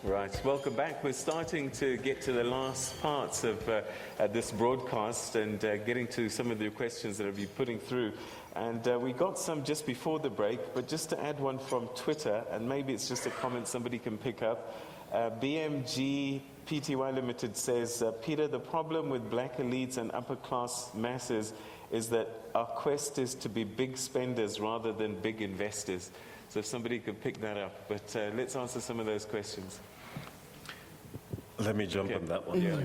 Right, welcome back. We're starting to get to the last parts of this broadcast and getting to some of the questions that have been putting through. And we got some just before the break, but just to add one from Twitter, and maybe it's just a comment somebody can pick up. BMG Pty Limited says, Peter, the problem with black elites and upper class masses is that our quest is to be big spenders rather than big investors. So if somebody could pick that up. But let's answer some of those questions. Let me jump on that one. Yeah.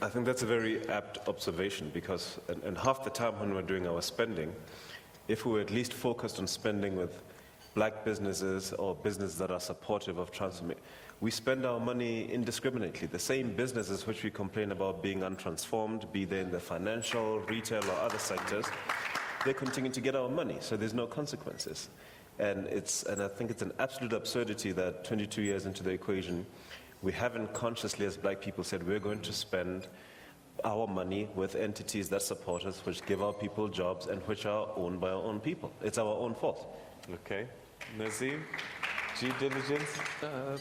I think that's a very apt observation because and half the time when we're doing our spending, if we were at least focused on spending with black businesses or businesses that are supportive of transformation, we spend our money indiscriminately. The same businesses which we complain about being untransformed, be they in the financial, retail or other sectors, they continue to get our money, so there's no consequences. And I think it's an absolute absurdity that 22 years into the equation, we haven't consciously, as black people, said we're going to spend our money with entities that support us, which give our people jobs and which are owned by our own people. It's our own fault. Okay. Nazeem, due diligence?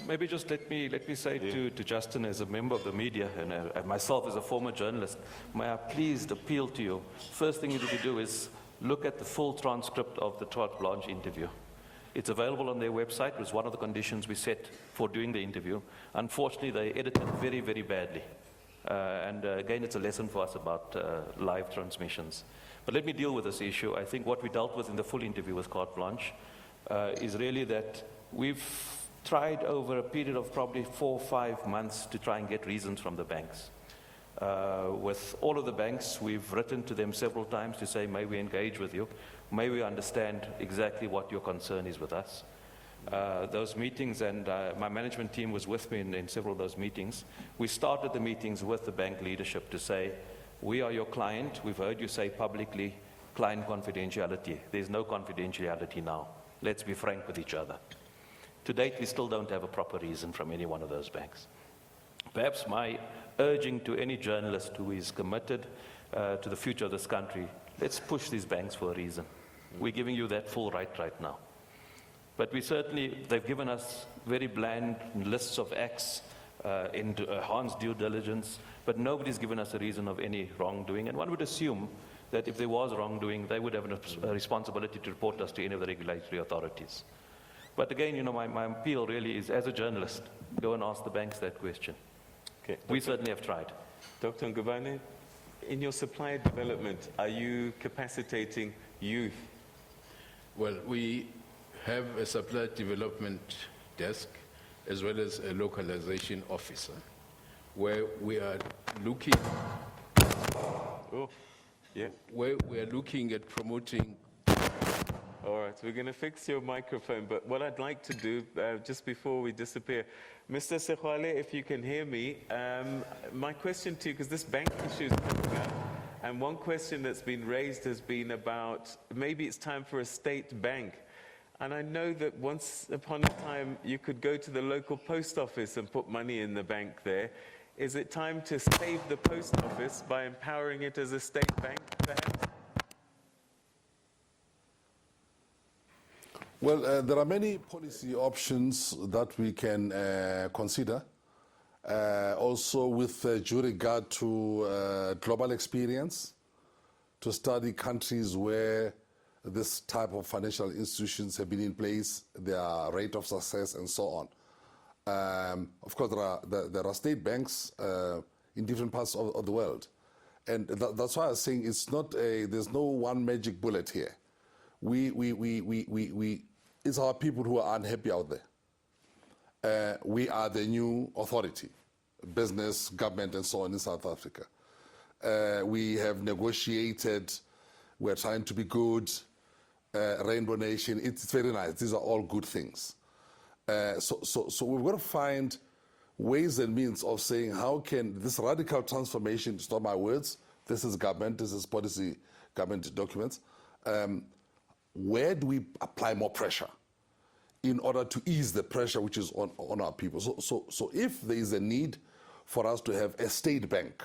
Maybe just let me say to Justin, as a member of the media and myself as a former journalist, may I please appeal to you. First thing you need to do is look at the full transcript of the Todd Blanche interview. It's available on their website. It was one of the conditions we set for doing the interview. Unfortunately, they edited very, very badly. Again, it's a lesson for us about live transmissions. But let me deal with this issue. I think what we dealt with in the full interview with Carte Blanche is really that we've tried over a period of probably 4 or 5 months to try and get reasons from the banks. With all of the banks, we've written to them several times to say, may we engage with you? May we understand exactly what your concern is with us? Those meetings, and my management team was with me in several of those meetings. We started the meetings with the bank leadership to say, we are your client. We've heard you say publicly, client confidentiality. There's no confidentiality now. Let's be frank with each other. To date, we still don't have a proper reason from any one of those banks. Perhaps my urging to any journalist who is committed to the future of this country, let's push these banks for a reason. We're giving you that full right now. But they've given us very bland lists of acts, enhanced due diligence, but nobody's given us a reason of any wrongdoing. And one would assume that if there was wrongdoing, they would have a responsibility to report us to any of the regulatory authorities. But again, my appeal really is, as a journalist, go and ask the banks that question. Okay. We certainly have tried. Dr. Ngubane, in your supplier development, are you capacitating youth? Well, we have a supply development desk as well as a localization officer where we are looking at promoting. All right, we're going to fix your microphone, but what I'd like to do, just before we disappear, Mr. Sexwale, if you can hear me, my question to you, because this bank issue is coming up, and one question that's been raised has been about maybe it's time for a state bank. And I know that once upon a time you could go to the local post office and put money in the bank there. Is it time to save the post office by empowering it as a state bank, perhaps? Well, there are many policy options that we can consider, also with due regard to global experience, to study countries where this type of financial institutions have been in place, their rate of success, and so on. Of course, there are state banks in different parts of the world, and that's why I was saying it's not there's no one magic bullet here. It's our people who are unhappy out there. We are the new authority, business, government, and so on in South Africa. We have negotiated. We're trying to be good. Rainbow Nation, it's very nice. These are all good things. So we've got to find ways and means of saying how can this radical transformation, it's not my words, this is government, this is policy, government documents, where do we apply more pressure in order to ease the pressure which is on our people? So if there is a need for us to have a state bank,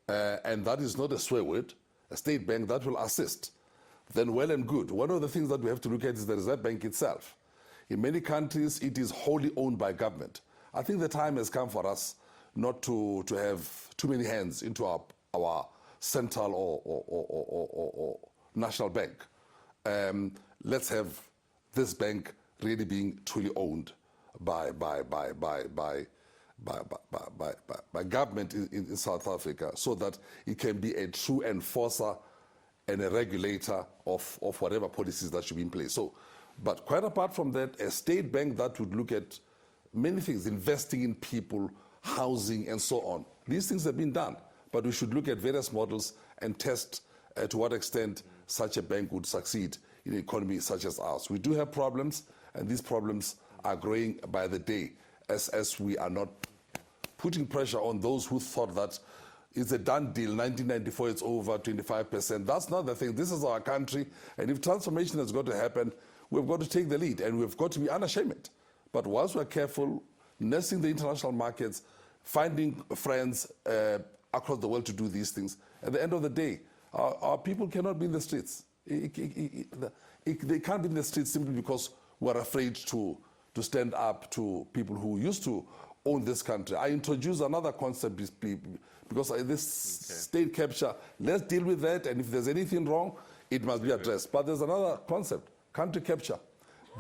and that is not a swear word, a state bank that will assist, then well and good. One of the things that we have to look at is the Reserve Bank itself. In many countries, it is wholly owned by government. I think the time has come for us not to have too many hands into our central or national bank. Let's have this bank really being truly owned by government in South Africa, so that it can be a true enforcer and a regulator of whatever policies that should be in place. So, but quite apart from that, a state bank that would look at many things, investing in people, housing, and so on. These things have been done, but we should look at various models and test to what extent such a bank would succeed in an economy such as ours. We do have problems, and these problems are growing by the day as we are not putting pressure on those who thought that it's a done deal, 1994 it's over, 25%. That's not the thing. This is our country, and if transformation has got to happen, we've got to take the lead, and we've got to be unashamed. But whilst we're careful, nursing the international markets, finding friends across the world to do these things, at the end of the day, our people cannot be in the streets. They can't be in the streets simply because we're afraid to stand up to people who used to own this country. I introduce another concept because this state capture, let's deal with that, and if there's anything wrong, it must be addressed. But there's another concept, country capture.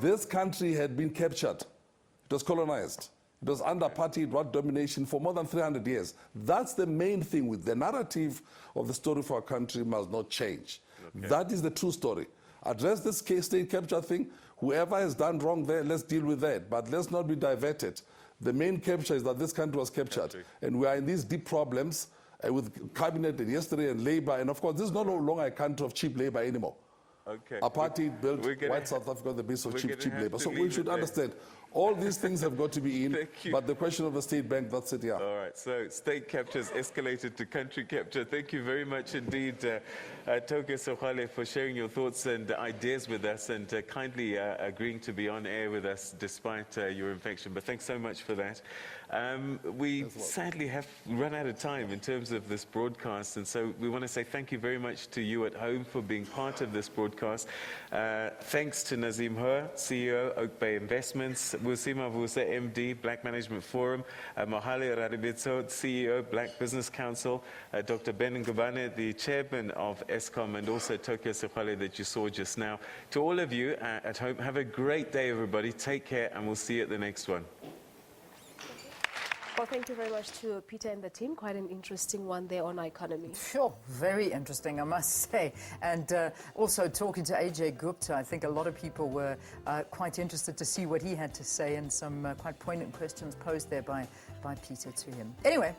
This country had been captured. It was colonized. It was under apartheid domination for more than 300 years. That's the main thing. With the narrative of the story for our country must not change. Okay. That is the true story. Address this state capture thing. Whoever has done wrong there, let's deal with that. But let's not be diverted. The main capture is that this country was captured. And we are in these deep problems with cabinet and yesterday and labor. And of course, this is no longer a country of cheap labor anymore. Okay. Apartheid built white South Africa on the basis of cheap labor. So we should understand all these things have got to be in, but the question of the state bank, that's it, yeah. All right, so state capture has escalated to country capture. Thank you very much indeed, Toyko Sexwale, for sharing your thoughts and ideas with us, and kindly agreeing to be on air with us despite your infection. But thanks so much for that. We sadly have run out of time in terms of this broadcast, and so we want to say thank you very much to you at home for being part of this broadcast. Thanks to Nazeem Howa, CEO, Oakbay Investments, Vusima Vusa, MD, Black Management Forum, Mohale Ralebitso, CEO, Black Business Council, Dr. Ben Ngubane, the chairman of Eskom, and also Toyko Sexwale that you saw just now. To all of you at home, have a great day, everybody. Take care, and we'll see you at the next one. Well, thank you very much to Peter and the team. Quite an interesting one there on our economy. Sure, very interesting, I must say. And also talking to AJ Gupta, I think a lot of people were quite interested to see what he had to say, and some quite poignant questions posed there by Peter to him. Anyway.